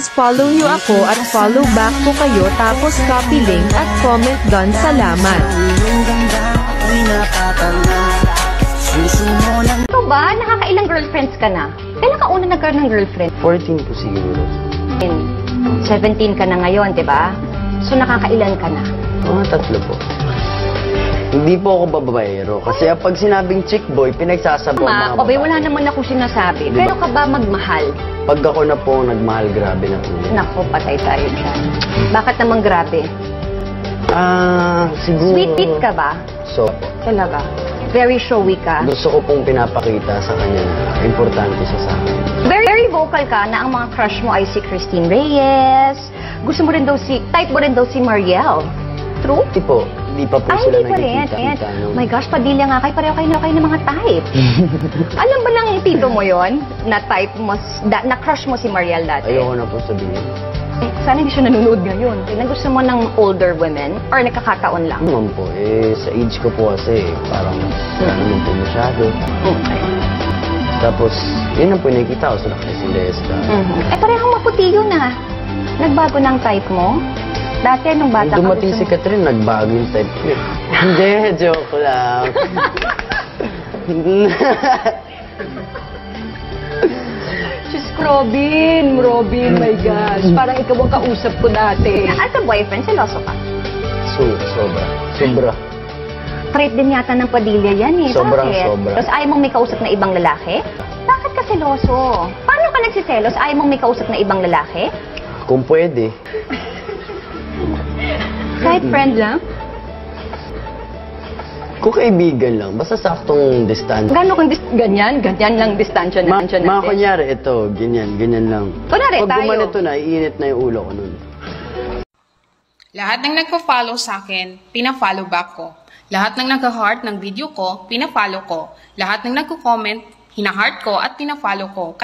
please follow nyo ako at follow back ko kayo tapos copy link at comment doon. Salamat. Ikaw ba? Nakakailang girlfriends ka na? Kailan ka una nagkaroon ng girlfriend? 14 po siguro. 17 ka na ngayon, di ba? So nakakailan ka na? Mga 3 po. Hindi po ako babaero. Kasi pag sinabing chick boy, pinagsasabi ko mga Abay, babae. wala naman ako sinasabi. Diba? Pero ka ba magmahal? Pag ako na po nagmahal, grabe na po. Nako, patay tayo dyan. Bakit naman grabe? Siguro... Sweet ka ba? So po. Talaga? Very showy ka? Gusto ko pong pinapakita sa kanya na importante siya sa akin. Very vocal ka na ang mga crush mo ay si Christine Reyes. Gusto mo rin daw type mo rin daw si Mariel. True? Hindi pa po sila hindi pa rin. nagkikita. My gosh, Padilla nga kayo. Pareho kayo ng mga type. Alam ba ng tito mo yon na type mo, na crush mo si Mariel dati? Ayoko na po sabihin. Sana hindi siya nanonood ngayon. Kaya gusto mo ng older women or nakakataon lang? Naman po, sa age ko po kasi, parang naman po masyado. Okay. Tapos, yun ang po nakikita ko sa Christine Reyes ka. Parehong maputi yun ah. Nagbago ng type mo? Dati, nung bata ka, Dumating si Catherine, nagbago yung type ko. Hindi, joke lang. Diyos ko, Robin, my gosh. Parang ikaw ang kausap ko dati. As a boyfriend, seloso ka? Sobra. Trait din yata ng Padilla yan eh. Sobra. Tapos ayaw mong may kausap na ibang lalaki? Bakit ka seloso? Paano ka nagsiselos? Ayaw mong may kausap na ibang lalaki? Kung pwede. Kahit friend lang? Kung kaibigan lang, basta saktong distansya. Gano'n kung ganyan? Ganyan lang distansya na natin? Kunyari, ito, ganyan lang. Kunwari, Pag tayo. gumanito na, iinit na yung ulo ko nun. Lahat ng nagpa-follow sa akin, pina-follow back ko. Lahat ng nag-heart ng video ko, pina-follow ko. Lahat ng nagko-comment, hina-heart ko at pina-follow ko.